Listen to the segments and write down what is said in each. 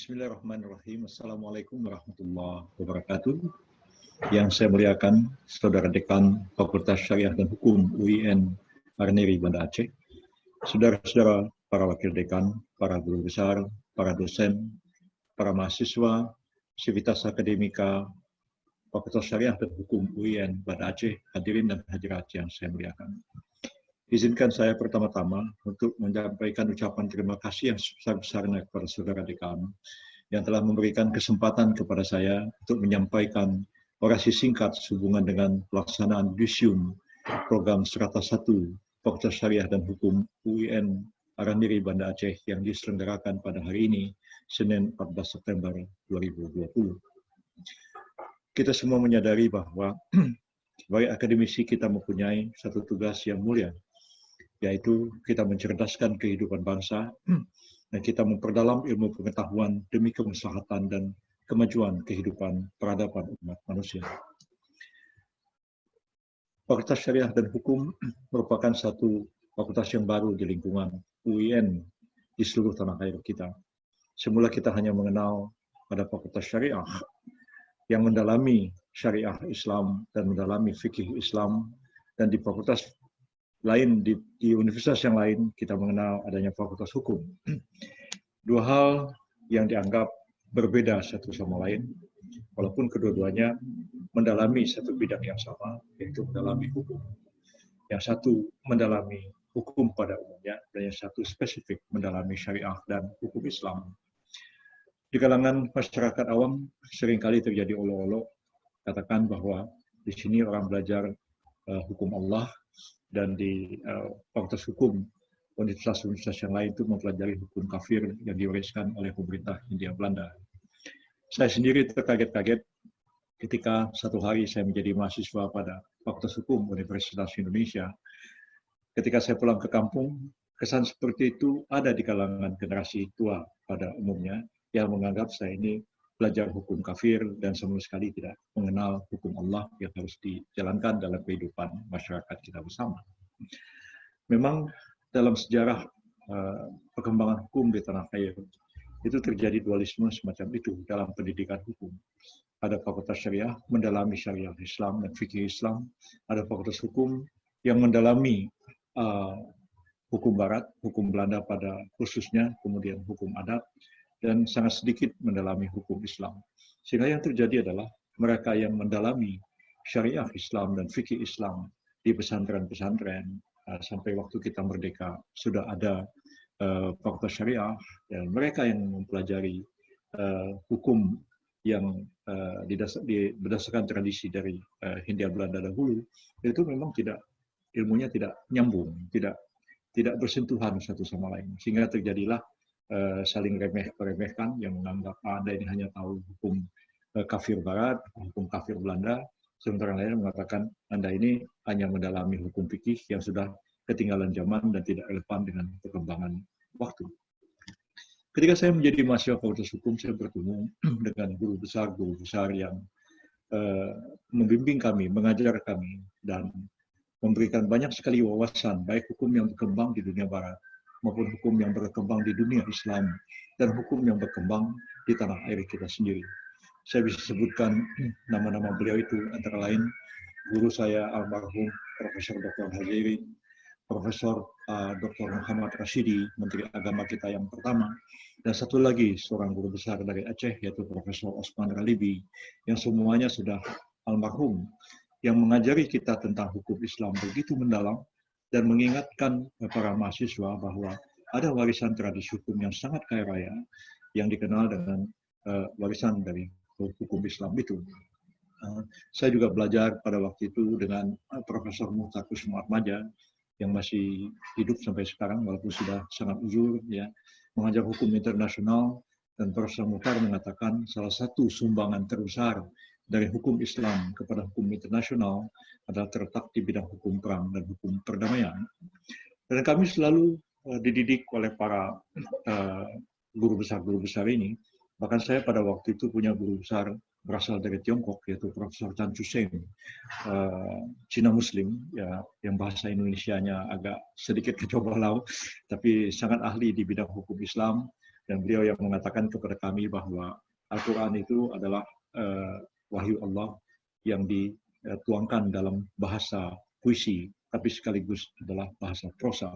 Bismillahirrahmanirrahim. Assalamualaikum warahmatullahi wabarakatuh. Yang saya muliakan Saudara Dekan Fakultas Syariah dan Hukum UIN Arneri Banda Aceh, saudara-saudara para wakil dekan, para guru besar, para dosen, para mahasiswa, sivitas akademika Fakultas Syariah dan Hukum UIN Banda Aceh, hadirin dan hadirat yang saya muliakan. Izinkan saya pertama-tama untuk menyampaikan ucapan terima kasih yang sebesar-besarnya kepada Saudara Dekan yang telah memberikan kesempatan kepada saya untuk menyampaikan orasi singkat sehubungan dengan pelaksanaan DUSYUM program Strata 1 Fakultas Syariah dan Hukum UIN Arandiri Banda Aceh yang diselenggarakan pada hari ini, Senin 14 September 2020. Kita semua menyadari bahwa sebagai akademisi kita mempunyai satu tugas yang mulia, yaitu kita mencerdaskan kehidupan bangsa dan kita memperdalam ilmu pengetahuan demi kemaslahatan dan kemajuan kehidupan peradaban umat manusia. Fakultas Syariah dan Hukum merupakan satu fakultas yang baru di lingkungan UIN di seluruh tanah air kita. Semula kita hanya mengenal pada Fakultas Syariah yang mendalami syariah Islam dan mendalami fikih Islam, dan di fakultas lain, di universitas yang lain, kita mengenal adanya fakultas hukum. Dua hal yang dianggap berbeda satu sama lain, walaupun kedua-duanya mendalami satu bidang yang sama, yaitu mendalami hukum. Yang satu mendalami hukum pada umumnya, dan yang satu spesifik mendalami syariah dan hukum Islam. Di kalangan masyarakat awam, seringkali terjadi olok-olok, katakan bahwa di sini orang belajar hukum Allah, dan di fakultas hukum universitas-universitas yang lain itu mempelajari hukum kafir yang diwariskan oleh pemerintah Hindia Belanda. Saya sendiri terkaget-kaget ketika satu hari saya menjadi mahasiswa pada Fakultas Hukum Universitas Indonesia. Ketika saya pulang ke kampung, kesan seperti itu ada di kalangan generasi tua pada umumnya yang menganggap saya ini belajar hukum kafir dan sama sekali tidak mengenal hukum Allah yang harus dijalankan dalam kehidupan masyarakat kita bersama. Memang dalam sejarah perkembangan hukum di tanah air itu terjadi dualisme semacam itu dalam pendidikan hukum. Ada fakultas syariah mendalami syariah Islam dan fikih Islam, ada fakultas hukum yang mendalami hukum Barat, hukum Belanda pada khususnya, kemudian hukum adat, dan sangat sedikit mendalami hukum Islam. Sehingga yang terjadi adalah mereka yang mendalami syariah Islam dan fikih Islam di pesantren-pesantren sampai waktu kita merdeka sudah ada fakultas syariah, dan mereka yang mempelajari hukum yang berdasarkan tradisi dari Hindia Belanda dahulu, itu memang ilmunya tidak nyambung, tidak bersentuhan satu sama lain, sehingga terjadilah saling remeh-remehkan yang menganggap Anda ini hanya tahu hukum kafir Barat, hukum kafir Belanda, sementara lain mengatakan Anda ini hanya mendalami hukum fikih yang sudah ketinggalan zaman dan tidak relevan dengan perkembangan waktu. Ketika saya menjadi mahasiswa Fakultas Hukum, saya bertemu dengan guru besar yang membimbing kami, mengajar kami, dan memberikan banyak sekali wawasan, baik hukum yang berkembang di dunia Barat maupun hukum yang berkembang di dunia Islam dan hukum yang berkembang di tanah air kita sendiri. Saya bisa sebutkan nama-nama beliau itu antara lain guru saya almarhum Profesor Dr. Hajiri, Profesor Dr. Muhammad Rashidi, Menteri Agama kita yang pertama, dan satu lagi seorang guru besar dari Aceh yaitu Profesor Osman Ralibi, yang semuanya sudah almarhum, yang mengajari kita tentang hukum Islam begitu mendalam dan mengingatkan para mahasiswa bahwa ada warisan tradisi hukum yang sangat kaya raya yang dikenal dengan warisan dari hukum Islam itu. Saya juga belajar pada waktu itu dengan Profesor Muhtar Kussumaatmadja yang masih hidup sampai sekarang walaupun sudah sangat uzur, ya, mengajar hukum internasional, dan Profesor Muhtar mengatakan salah satu sumbangan terbesar dari hukum Islam kepada hukum internasional adalah terletak di bidang hukum perang dan hukum perdamaian. Dan kami selalu dididik oleh para guru besar ini. Bahkan saya pada waktu itu punya guru besar berasal dari Tiongkok, yaitu Profesor Chan Chusheng, Cina Muslim, ya, yang bahasa Indonesianya agak sedikit kacau balau, tapi sangat ahli di bidang hukum Islam. dan beliau yang mengatakan kepada kami bahwa Al-Quran itu adalah wahyu Allah yang dituangkan dalam bahasa puisi, tapi sekaligus adalah bahasa prosa.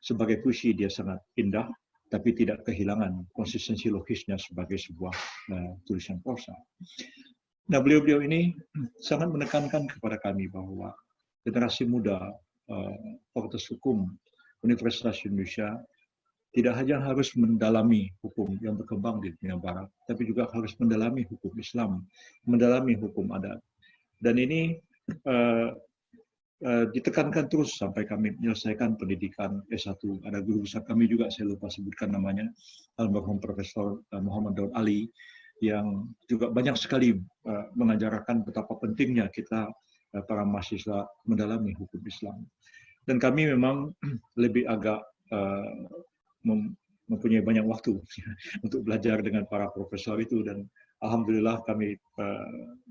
Sebagai puisi dia sangat indah, tapi tidak kehilangan konsistensi logisnya sebagai sebuah tulisan prosa. Nah, beliau-beliau ini sangat menekankan kepada kami bahwa generasi muda Fakultas Hukum Universitas Indonesia tidak hanya harus mendalami hukum yang berkembang di dunia barat, tapi juga harus mendalami hukum Islam, mendalami hukum adat. Dan ini ditekankan terus sampai kami menyelesaikan pendidikan S1. Ada guru besar kami juga, saya lupa sebutkan namanya, almarhum Profesor Muhammad Daud Ali, yang juga banyak sekali mengajarkan betapa pentingnya kita para mahasiswa mendalami hukum Islam. Dan kami memang lebih agak mempunyai banyak waktu untuk belajar dengan para profesor itu, dan alhamdulillah kami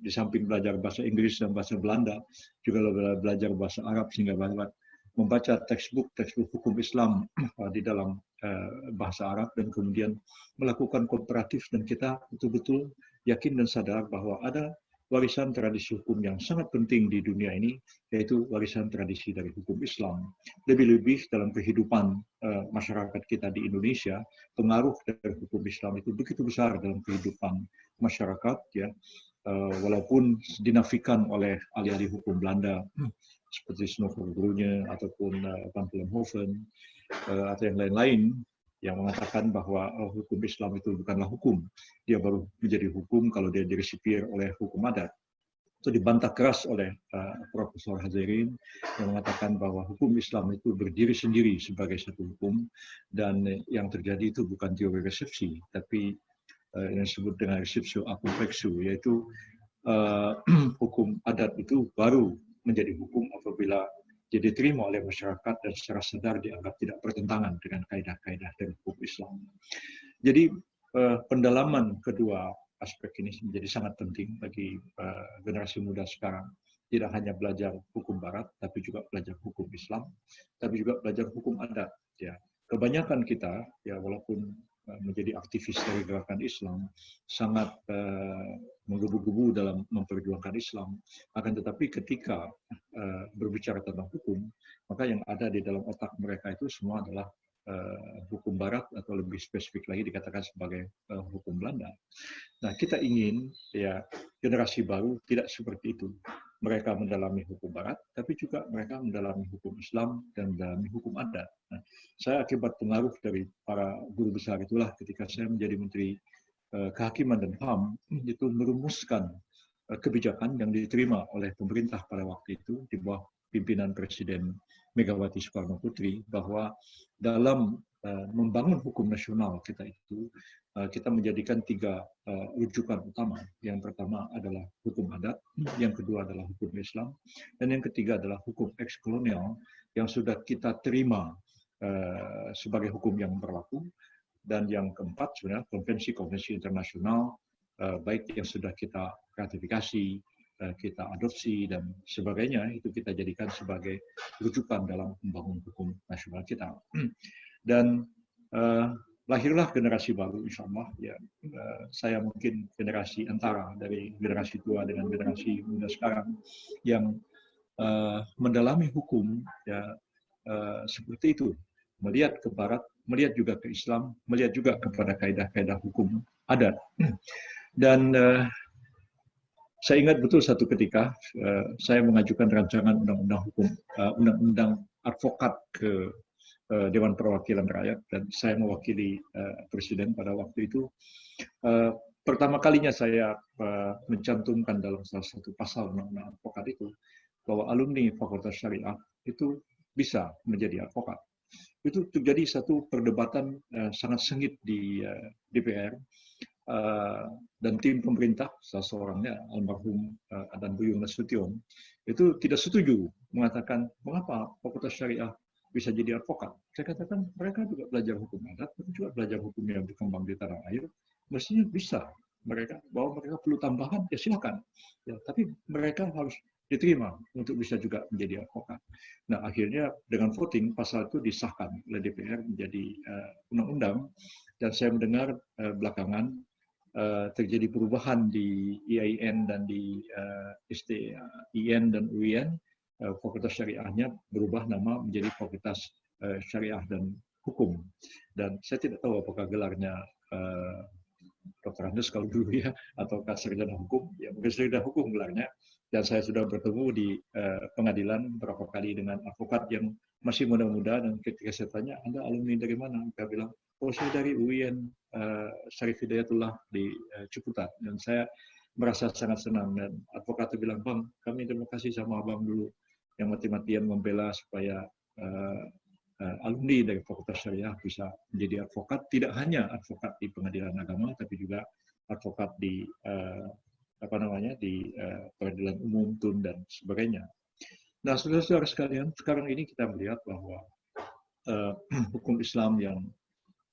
di samping belajar bahasa Inggris dan bahasa Belanda juga belajar bahasa Arab sehingga dapat membaca textbook hukum Islam di dalam bahasa Arab, dan kemudian melakukan komparatif, dan kita betul-betul yakin dan sadar bahwa ada warisan tradisi hukum yang sangat penting di dunia ini, yaitu warisan tradisi dari hukum Islam. Lebih-lebih dalam kehidupan masyarakat kita di Indonesia, pengaruh dari hukum Islam itu begitu besar dalam kehidupan masyarakat, ya, walaupun dinafikan oleh ahli-ahli hukum Belanda seperti Snoever-Brunje ataupun Van Vollenhoven atau yang lain-lain, yang mengatakan bahwa hukum Islam itu bukanlah hukum. Dia baru menjadi hukum kalau dia diresipir oleh hukum adat. Itu dibantah keras oleh Profesor Hazirin yang mengatakan bahwa hukum Islam itu berdiri sendiri sebagai satu hukum, dan yang terjadi itu bukan teori resepsi, tapi yang disebut dengan resepsio a complexo, yaitu hukum adat itu baru menjadi hukum apabila dia diterima oleh masyarakat dan secara sadar dianggap tidak bertentangan dengan kaidah-kaidah dari hukum Islam. Jadi pendalaman kedua aspek ini menjadi sangat penting bagi generasi muda sekarang. Tidak hanya belajar hukum Barat, tapi juga belajar hukum Islam, tapi juga belajar hukum adat. Ya, kebanyakan kita, ya, walaupun menjadi aktivis dari gerakan Islam, sangat menggebu-gebu dalam memperjuangkan Islam. Akan tetapi ketika berbicara tentang hukum, maka yang ada di dalam otak mereka itu semua adalah hukum Barat, atau lebih spesifik lagi dikatakan sebagai hukum Belanda. Nah, kita ingin, ya, generasi baru tidak seperti itu. Mereka mendalami hukum Barat, tapi juga mereka mendalami hukum Islam dan mendalami hukum adat. Nah, saya akibat pengaruh dari para guru besar itulah, ketika saya menjadi Menteri Kehakiman dan HAM, itu merumuskan kebijakan yang diterima oleh pemerintah pada waktu itu di bawah pimpinan Presiden Megawati Soekarno Putri, bahwa dalam membangun hukum nasional kita itu, kita menjadikan 3 rujukan utama. Yang pertama adalah hukum adat, yang kedua adalah hukum Islam, dan yang ketiga adalah hukum eks-kolonial yang sudah kita terima sebagai hukum yang berlaku, dan yang keempat sebenarnya konvensi-konvensi internasional, baik yang sudah kita ratifikasi, kita adopsi, dan sebagainya, itu kita jadikan sebagai rujukan dalam membangun hukum nasional kita. Dan lahirlah generasi baru, insya Allah. Ya, saya mungkin generasi antara dari generasi tua dengan generasi muda sekarang yang mendalami hukum, ya, seperti itu, melihat ke Barat, melihat juga ke Islam, melihat juga kepada kaidah-kaidah hukum adat. Dan saya ingat betul satu ketika saya mengajukan rancangan undang-undang hukum, undang-undang advokat ke Dewan Perwakilan Rakyat, dan saya mewakili Presiden pada waktu itu. Pertama kalinya saya mencantumkan dalam salah satu pasal undang-undang advokat itu bahwa alumni Fakultas Syariah itu bisa menjadi advokat. Itu terjadi satu perdebatan sangat sengit di DPR, dan tim pemerintah, salah seorangnya almarhum Adan Buyung Nasution, itu tidak setuju, mengatakan mengapa Fakultas Syariah bisa jadi advokat. Saya katakan mereka juga belajar hukum adat, tapi juga belajar hukum yang berkembang di tanah air, mestinya bisa. Mereka bahwa mereka perlu tambahan, ya silakan. Ya, tapi mereka harus diterima untuk bisa juga menjadi advokat. Nah, akhirnya dengan voting pasal itu disahkan oleh DPR menjadi undang-undang, Dan saya mendengar belakangan terjadi perubahan di IAIN dan di STIN dan UIN, Fakultas Syariahnya berubah nama menjadi Fakultas Syariah dan Hukum. Dan saya tidak tahu apakah gelarnya Dr. Andes kalau dulu ya, ataukah sarjana hukum, ya mungkin sarjana hukum gelarnya. Dan saya sudah bertemu di pengadilan beberapa kali dengan advokat yang masih muda-muda, dan ketika saya tanya, Anda alumni dari mana? Mereka bilang, oh saya dari UIN Syarif Hidayatullah di Ciputat. Dan saya merasa sangat senang, dan advokat itu bilang, Bang, kami terima kasih sama Abang dulu yang mati-matian membela supaya alumni dari Fakultas Syariah bisa menjadi advokat, tidak hanya advokat di pengadilan agama, tapi juga advokat di peradilan umum, TUN dan sebagainya. Nah, saudara-saudara sekalian, sekarang ini kita melihat bahwa hukum Islam yang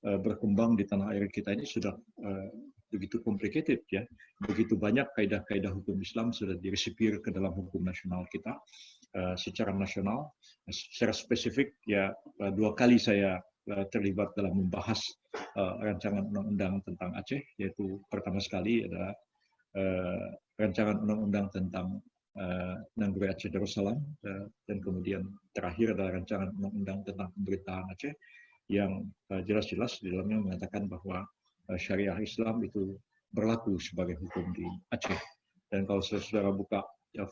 berkembang di tanah air kita ini sudah begitu complicated ya, begitu banyak kaidah-kaidah hukum Islam sudah diresipir ke dalam hukum nasional kita secara nasional. Secara spesifik ya 2 kali saya terlibat dalam membahas rancangan undang-undang tentang Aceh, yaitu pertama sekali adalah rancangan undang-undang tentang Nangguri Aceh Darussalam, dan kemudian terakhir adalah rancangan undang-undang tentang pemerintahan Aceh yang jelas-jelas di dalamnya mengatakan bahwa syariah Islam itu berlaku sebagai hukum di Aceh. Dan kalau saudara buka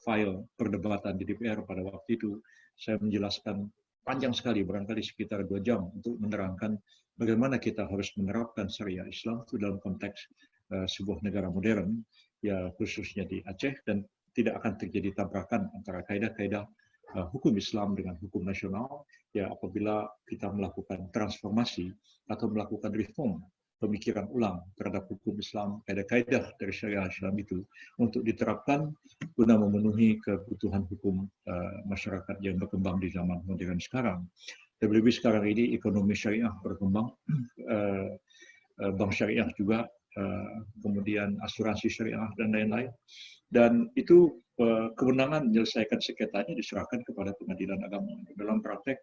file perdebatan di DPR pada waktu itu, saya menjelaskan panjang sekali, barangkali sekitar 2 jam, untuk menerangkan bagaimana kita harus menerapkan syariah Islam itu dalam konteks sebuah negara modern, ya khususnya di Aceh, dan tidak akan terjadi tabrakan antara kaidah-kaidah hukum Islam dengan hukum nasional, ya apabila kita melakukan transformasi atau melakukan reform, pemikiran ulang terhadap hukum Islam, kaidah-kaidah dari syariah Islam itu untuk diterapkan guna memenuhi kebutuhan hukum masyarakat yang berkembang di zaman modern sekarang. Lebih-lebih sekarang ini ekonomi syariah berkembang, bank syariah juga, kemudian asuransi syariah dan lain-lain. Dan itu kewenangan menyelesaikan sengketanya diserahkan kepada pengadilan agama. Dalam praktek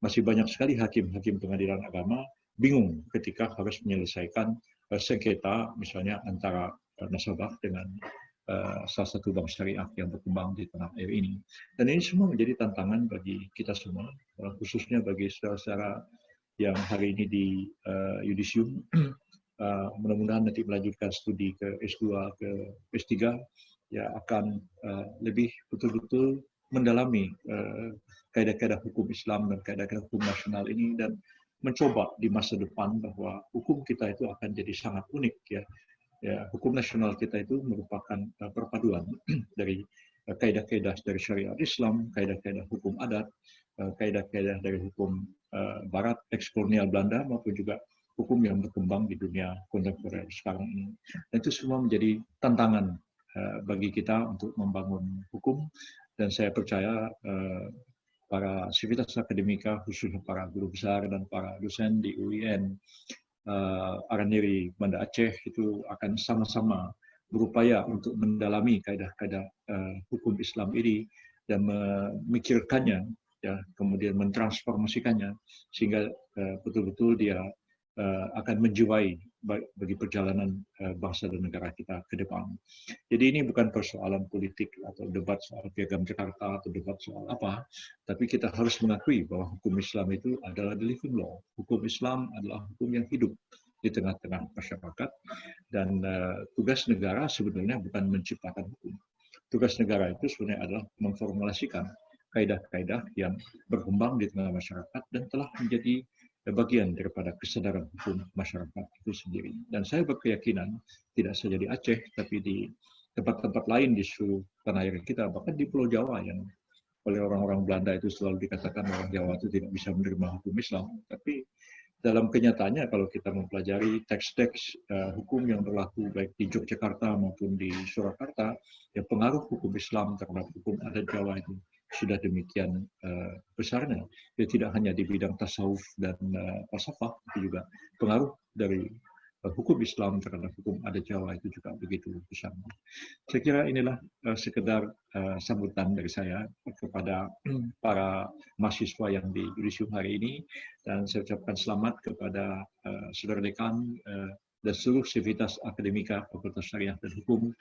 masih banyak sekali hakim-hakim pengadilan agama bingung ketika harus menyelesaikan sengketa misalnya antara nasabah dengan salah satu bank syariah yang berkembang di tanah air ini. Dan ini semua menjadi tantangan bagi kita semua, khususnya bagi saudara-saudara yang hari ini di Yudisium, mudah-mudahan nanti melanjutkan studi ke S2, ke S3, ya akan lebih betul-betul mendalami kaidah-kaidah hukum Islam dan kaidah-kaidah hukum nasional ini, dan mencoba di masa depan bahwa hukum kita itu akan jadi sangat unik ya. Hukum nasional kita itu merupakan perpaduan dari kaidah-kaidah dari syariat Islam, kaidah-kaidah hukum adat, kaidah-kaidah dari hukum Barat, ekskolonial Belanda, maupun juga hukum yang berkembang di dunia kontemporer sekarang ini. Dan itu semua menjadi tantangan bagi kita untuk membangun hukum, dan saya percaya para sivitas akademika, khususnya para guru besar dan para dosen di UIN, Araniri, Banda Aceh, itu akan sama-sama berupaya untuk mendalami kaidah-kaidah hukum Islam ini dan memikirkannya, ya, kemudian mentransformasikannya sehingga betul-betul dia akan menjiwai bagi perjalanan bangsa dan negara kita ke depan. Jadi ini bukan persoalan politik atau debat soal Piagam Jakarta atau debat soal apa, tapi kita harus mengakui bahwa hukum Islam itu adalah the living law. Hukum Islam adalah hukum yang hidup di tengah-tengah masyarakat, dan tugas negara sebenarnya bukan menciptakan hukum. Tugas negara itu sebenarnya adalah memformulasikan kaidah-kaidah yang berkembang di tengah masyarakat dan telah menjadi bagian daripada kesadaran hukum masyarakat itu sendiri. Dan saya berkeyakinan tidak saja di Aceh, tapi di tempat-tempat lain di seluruh tanah air kita, bahkan di Pulau Jawa yang oleh orang-orang Belanda itu selalu dikatakan orang Jawa itu tidak bisa menerima hukum Islam. Tapi dalam kenyataannya kalau kita mempelajari teks-teks hukum yang berlaku baik di Yogyakarta maupun di Surakarta, ya pengaruh hukum Islam terhadap hukum adat Jawa itu sudah demikian besarnya. Ya, tidak hanya di bidang tasawuf dan falsafah, tapi juga pengaruh dari hukum Islam terhadap hukum adat Jawa itu juga begitu besar. Saya kira inilah sekedar sambutan dari saya kepada para mahasiswa yang di Yudisium hari ini, dan saya ucapkan selamat kepada saudara dekan dan seluruh sivitas akademika Fakultas Syariah dan Hukum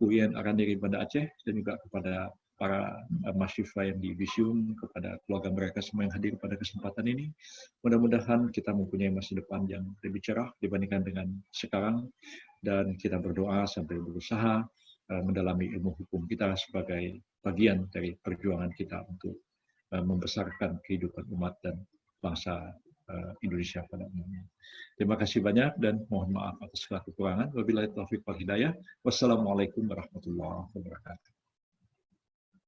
UIN Arandiri Banda Aceh, dan juga kepada para mahasiswa yang di Yudisium, kepada keluarga mereka semua yang hadir pada kesempatan ini. Mudah-mudahan kita mempunyai masa depan yang lebih cerah dibandingkan dengan sekarang, dan kita berdoa sambil berusaha mendalami ilmu hukum kita sebagai bagian dari perjuangan kita untuk membesarkan kehidupan umat dan bangsa Indonesia pada umumnya. Terima kasih banyak dan mohon maaf atas segala kekurangan. Wabillahi taufiq wal hidayah. Wassalamualaikum warahmatullahi wabarakatuh.